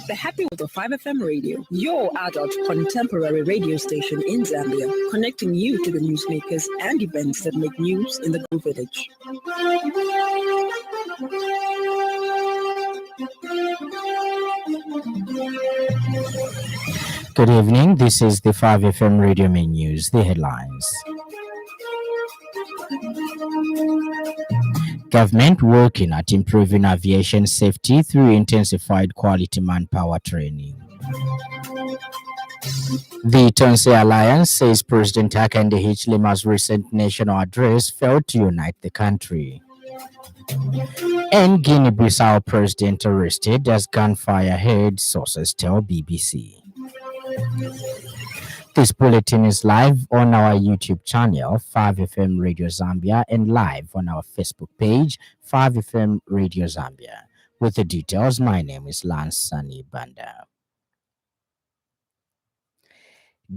The Happy with the 5FM Radio, your adult contemporary radio station in Zambia, connecting you to the newsmakers and events that make news in the Go Village. Good evening. This is the 5FM Radio Main News. The headlines. Government working at improving aviation safety through intensified quality manpower training. The Tonse Alliance says President Hakainde Hichilema's recent national address failed to unite the country. And Guinea-Bissau president arrested as gunfire heard, sources tell BBC. This bulletin is live on our YouTube channel, 5FM Radio Zambia, and live on our Facebook page, 5FM Radio Zambia. With the details, my name is Lance Sannie Banda.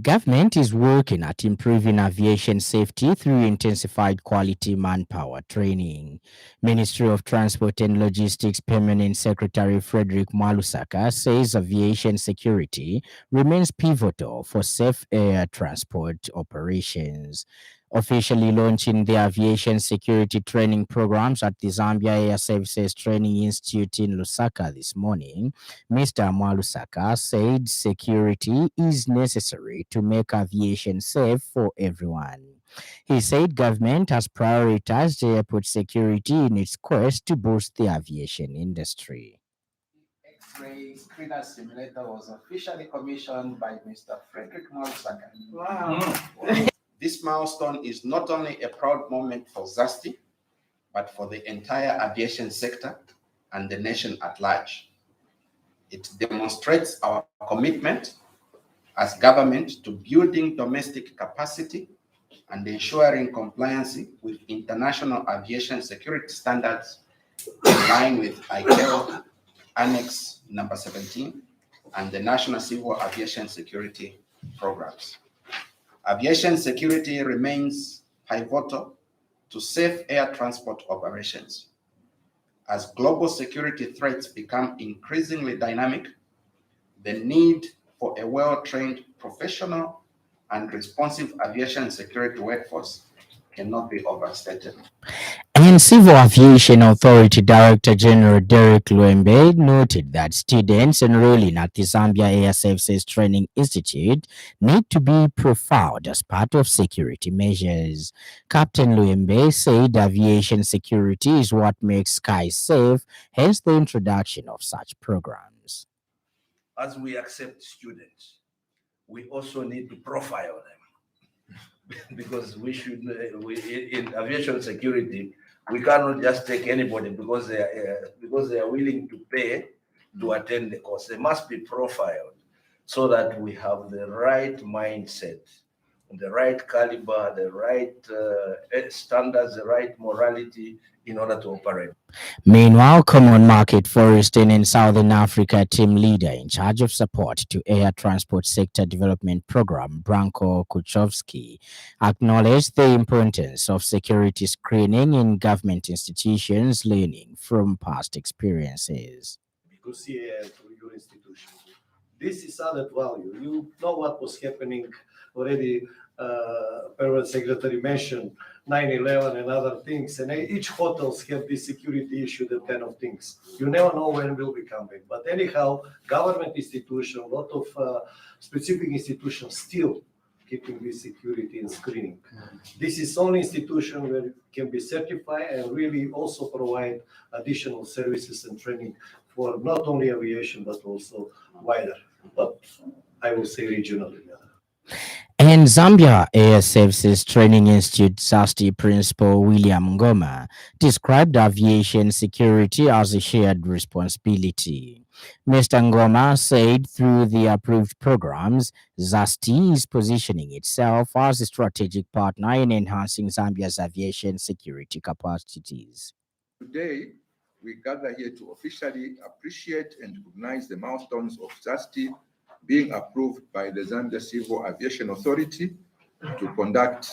Government is working at improving aviation safety through intensified quality manpower training. Ministry of Transport and Logistics Permanent Secretary Frederick Mwalusaka says aviation security remains pivotal for safe air transport operations. Officially launching the aviation security training programs at the Zambia Air Services Training Institute in Lusaka this morning, Mr. Mwalusaka said security is necessary to make aviation safe for everyone. He said government has prioritized airport security in its quest to boost the aviation industry. X-ray screener simulator was officially commissioned by Mr. Frederick Mwalusaka. Wow. This milestone is not only a proud moment for ZASTI, but for the entire aviation sector and the nation at large. It demonstrates our commitment as government to building domestic capacity and ensuring compliance with international aviation security standards in line with ICAO Annex number 17 and the National Civil Aviation Security Programs. Aviation security remains pivotal to safe air transport operations. As global security threats become increasingly dynamic, the need for a well-trained, professional, and responsive aviation security workforce cannot be overstated. And Civil Aviation Authority Director General Derek Luembe noted that students enrolling at the Zambia Air Services Training Institute need to be profiled as part of security measures. Captain Luembe said aviation security is what makes skies safe, hence the introduction of such programs. As we accept students, we also need to profile them because we should, in aviation security, we cannot just take anybody because they are willing to pay to attend the course. They must be profiled so that we have the right mindset, the right caliber, the right standards, the right morality in order to operate. Meanwhile, Common Market Foresting in Southern Africa team leader in charge of support to Air Transport Sector Development Program, Branko Kuchowski, acknowledged the importance of security screening in government institutions, learning from past experiences. Because here through your institution, this is added value. You know what was happening already. Permanent Secretary mentioned 9/11 and other things, and each hotels have this security issue, that kind of things. You never know when will be coming. But anyhow, government institution, a lot of specific institutions still keeping this security and screening. This is only institution where it can be certified and really also provide additional services and training for not only aviation but also wider, but I will say regionally. And Zambia Air Services Training Institute ZASTI Principal William Ngoma described aviation security as a shared responsibility. Mr. Ngoma said through the approved programs, ZASTI is positioning itself as a strategic partner in enhancing Zambia's aviation security capacities. Today, we gather here to officially appreciate and recognize the milestones of ZASTI being approved by the Zambia Civil Aviation Authority to conduct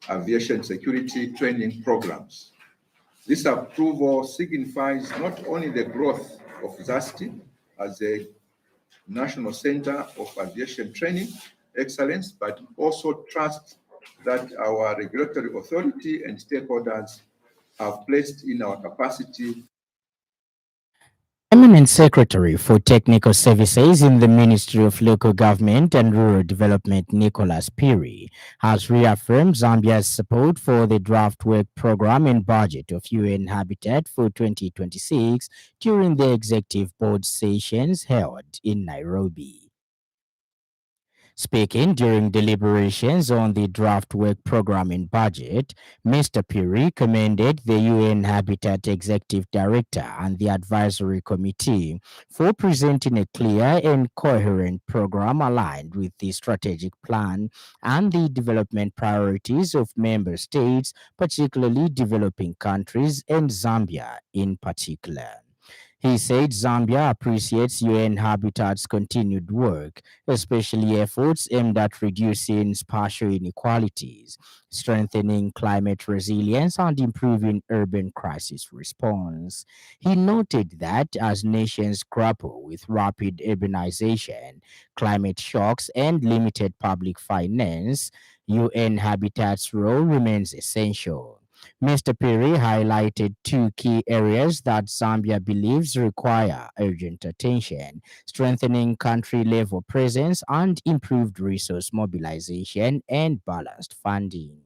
aviation security training programs. This approval signifies not only the growth of ZASTI as a National Center of Aviation Training Excellence, but also trust that our regulatory authority and stakeholders have placed in our capacity. Permanent Secretary for Technical Services in the Ministry of Local Government and Rural Development, Nicholas Piri, has reaffirmed Zambia's support for the draft work program and budget of UN Habitat for 2026 during the Executive Board sessions held in Nairobi. Speaking during deliberations on the draft work program and budget, Mr. Piri commended the UN Habitat Executive Director and the Advisory Committee for presenting a clear and coherent program aligned with the strategic plan and the development priorities of member states, particularly developing countries and Zambia in particular. He said Zambia appreciates UN Habitat's continued work, especially efforts aimed at reducing spatial inequalities, strengthening climate resilience, and improving urban crisis response. He noted that as nations grapple with rapid urbanization, climate shocks, and limited public finance, UN Habitat's role remains essential. Mr. Perry highlighted two key areas that Zambia believes require urgent attention: strengthening country level presence and improved resource mobilization and balanced funding.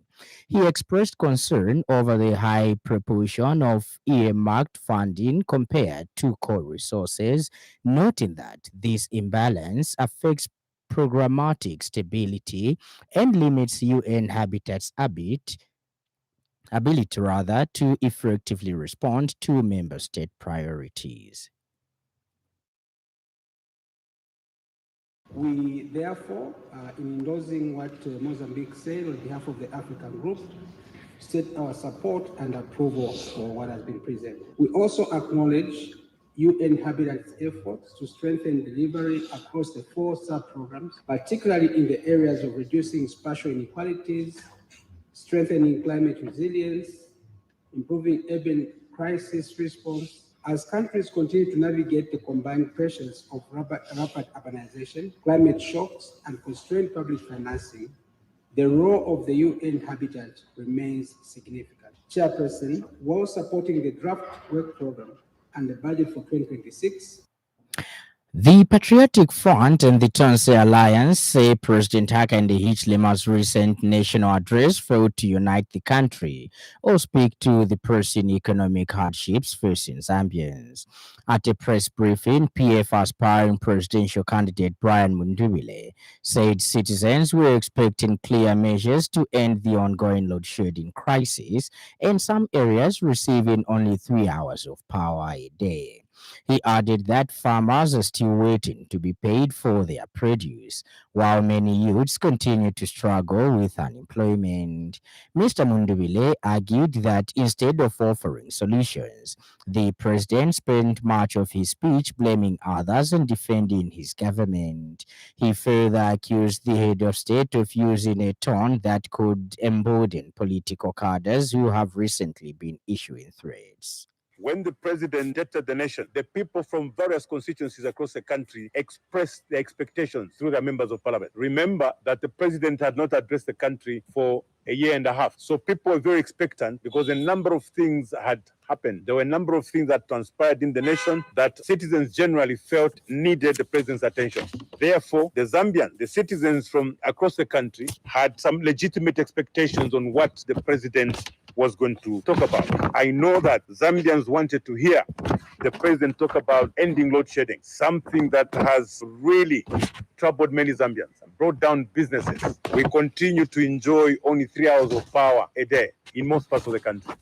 He expressed concern over the high proportion of earmarked funding compared to core resources, noting that this imbalance affects programmatic stability and limits UN Habitat's ability rather to effectively respond to member state priorities. We therefore, in endorsing what Mozambique said on behalf of the African group, state our support and approval for what has been presented. We also acknowledge UN Habitat's efforts to strengthen delivery across the 4 sub-programs, particularly in the areas of reducing spatial inequalities, strengthening climate resilience, improving urban crisis response. As countries continue to navigate the combined pressures of rapid urbanization, climate shocks, and constrained public financing, the role of the UN Habitat remains significant. Chairperson, while supporting the draft work program and the budget for 2026, the Patriotic Front and the Tonse Alliance say President Hakainde Hichilema's recent national address failed to unite the country or speak to the pressing economic hardships facing Zambians. At a press briefing, PF aspiring presidential candidate Brian Mundubile said citizens were expecting clear measures to end the ongoing load shedding crisis, and some areas receiving only 3 hours of power a day. He added that farmers are still waiting to be paid for their produce, while many youths continue to struggle with unemployment. Mr. Mundubile argued that instead of offering solutions, the president spent much of his speech blaming others and defending his government. He further accused the head of state of using a tone that could embolden political cadres who have recently been issuing threats. When the president entered the nation, the people from various constituencies across the country expressed their expectations through their members of parliament. Remember that the president had not addressed the country for a year and a half. So people were very expectant because a number of things had happened. There were a number of things that transpired in the nation that citizens generally felt needed the president's attention. Therefore, the Zambians, the citizens from across the country, had some legitimate expectations on what the president was going to talk about. I know that Zambians wanted to hear the president talk about ending load shedding, something that has really troubled many Zambians and brought down businesses. We continue to enjoy only 3 hours of power a day in most parts of the country.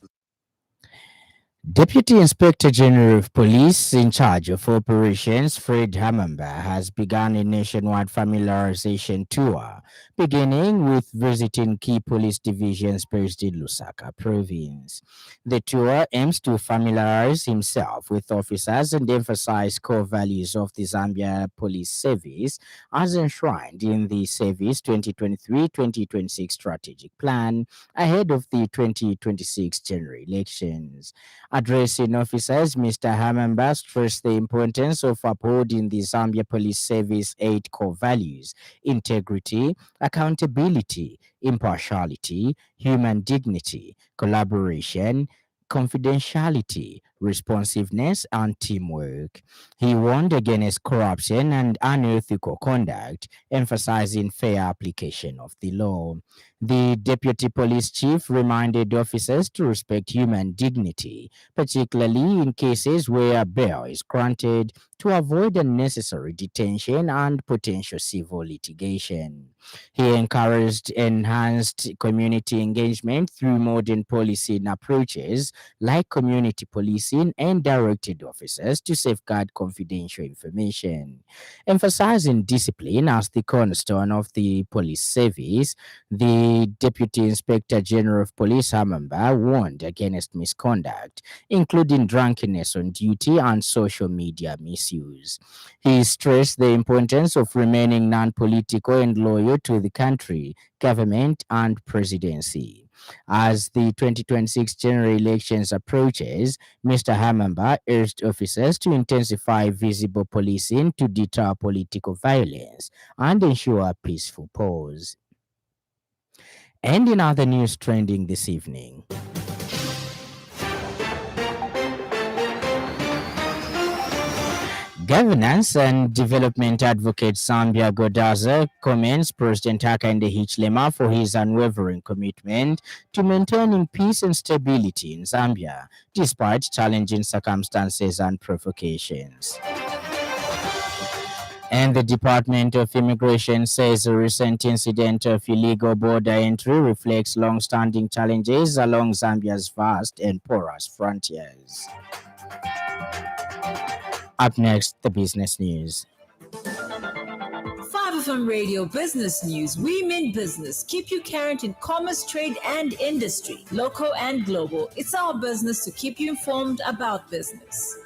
Deputy Inspector General of Police in charge of operations, Fred Hamamba, has begun a nationwide familiarization tour, beginning with visiting key police divisions based in Lusaka province. The tour aims to familiarize himself with officers and emphasize core values of the Zambia Police Service as enshrined in the Service 2023-2026 strategic plan ahead of the 2026 general elections. Addressing officers, Mr. Hamamba stressed the importance of upholding the Zambia Police Service 8 core values: integrity, accountability, impartiality, human dignity, collaboration, confidentiality, responsiveness, and teamwork. He warned against corruption and unethical conduct, emphasizing fair application of the law. The deputy police chief reminded officers to respect human dignity, particularly in cases where bail is granted, to avoid unnecessary detention and potential civil litigation. He encouraged enhanced community engagement through modern policing approaches like community policing and directed officers to safeguard confidential information. Emphasizing discipline as the cornerstone of the police service, the Deputy Inspector General of Police Hamamba warned against misconduct, including drunkenness on duty and social media misuse. He stressed the importance of remaining non-political and loyal to the country, government, and presidency. As the 2026 general elections approaches, Mr. Hamamba urged officers to intensify visible policing to deter political violence and ensure a peaceful pause. And in other news trending this evening, governance and development advocate Sambia Godaza commends President Hakainde Hichilema for his unwavering commitment to maintaining peace and stability in Zambia, despite challenging circumstances and provocations. And the Department of Immigration says a recent incident of illegal border entry reflects long-standing challenges along Zambia's vast and porous frontiers. Up next, the business news. 5FM Radio Business News. We mean business. Keep you current in commerce, trade, and industry, local and global. It's our business to keep you informed about business.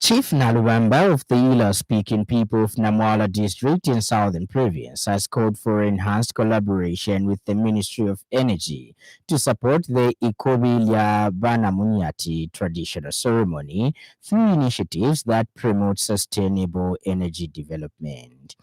Chief Nalubamba of the Ila-speaking people of Namwala district in Southern Province has called for enhanced collaboration with the Ministry of Energy to support the Ikobilya Banamunyati traditional ceremony through initiatives that promote sustainable energy development.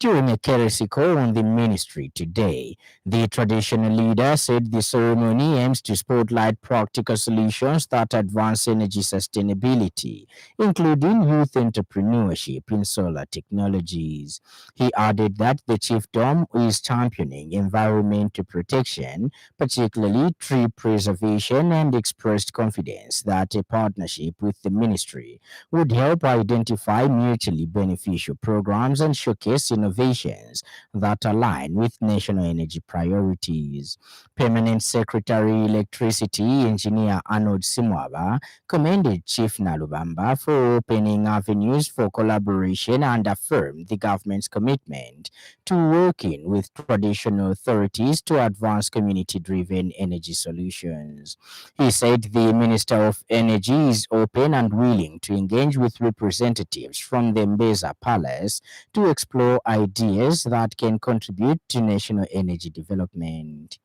During a courtesy call on the ministry today, the traditional leader said the ceremony aims to spotlight practical solutions that advance energy sustainability, including youth entrepreneurship in solar technologies. He added that the chiefdom is championing environmental protection, particularly tree preservation, and expressed confidence that a partnership with the ministry would help identify mutually beneficial programs and showcase innovations that align with national energy priorities. Permanent Secretary Electricity Engineer Arnold Simwaba commended Chief Nalubamba for opening avenues for collaboration and affirmed the government's commitment to working with traditional authorities to advance community-driven energy solutions. He said the Minister of Energy is open and willing to engage with representatives from the Mbeza Palace to explore ideas that can contribute to national energy development.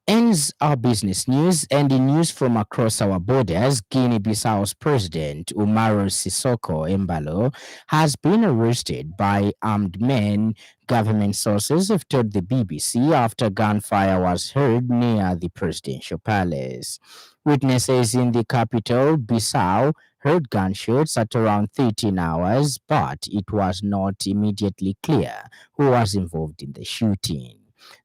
Ends our business news, and in news from across our borders, Guinea-Bissau's president, Umaro Sissoko Embalo, has been arrested by armed men, government sources have told the BBC, after gunfire was heard near the presidential palace. Witnesses in the capital, Bissau, heard gunshots at around 13 hours, but it was not immediately clear who was involved in the shooting.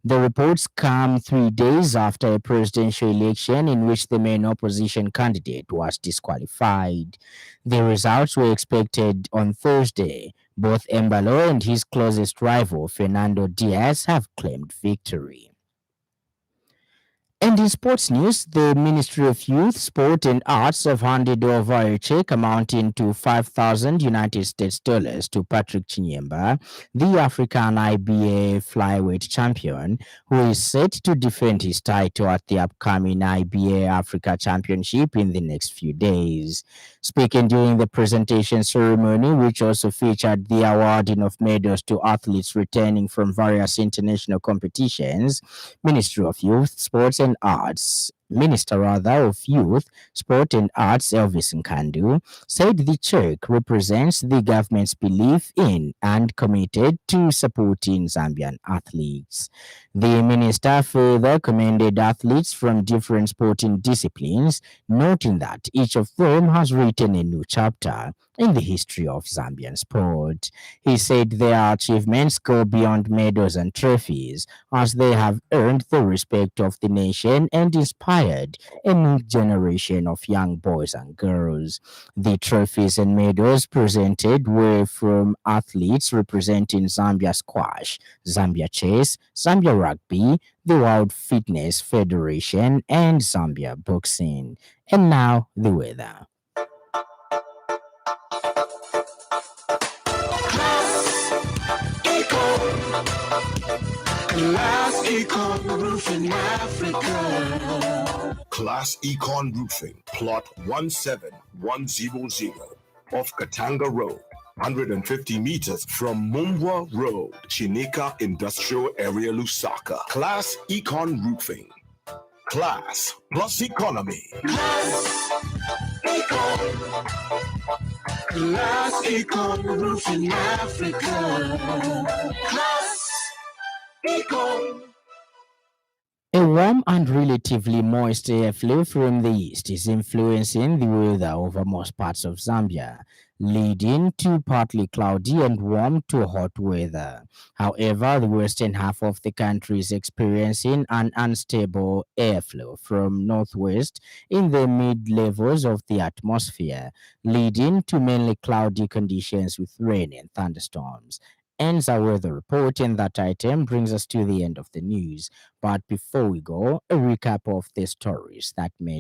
The reports come 3 days after a presidential election in which the main opposition candidate was disqualified. The results were expected on Thursday. Both Embalo and his closest rival, Fernando Diaz, have claimed victory. And in sports news, the Ministry of Youth, Sport and Arts have handed over a check amounting to 5,000 United States dollars to Patrick Chinyemba, the African IBA flyweight champion, who is set to defend his title at the upcoming IBA Africa Championship in the next few days. Speaking during the presentation ceremony, which also featured the awarding of medals to athletes returning from various international competitions, Ministry of Youth, Sports and Arts Minister of Youth, Sport and Arts Elvis Nkandu said the check represents the government's belief in and committed to supporting Zambian athletes. The minister further commended athletes from different sporting disciplines, noting that each of them has written a new chapter in the history of Zambian sport. He said their achievements go beyond medals and trophies, as they have earned the respect of the nation and inspired a new generation of young boys and girls. The trophies and medals presented were from athletes representing Zambia squash, Zambia chess, Zambia rugby, the World Fitness Federation, and Zambia boxing. And now the weather. Class Econ Roofing Africa. Class Econ Roofing, plot 17100 off Katanga Road, 150 meters from Mumbwa Road, Chinika Industrial Area, Lusaka. Class Econ Roofing. Class plus economy. Class Econ. Class Econ Roofing Africa. Class Econ. A warm and relatively moist airflow from the east is influencing the weather over most parts of Zambia, leading to partly cloudy and warm to hot weather. However, the western half of the country is experiencing an unstable airflow from northwest in the mid-levels of the atmosphere, leading to mainly cloudy conditions with rain and thunderstorms. Ends our weather report, and that item brings us to the end of the news. But before we go, a recap of the stories that made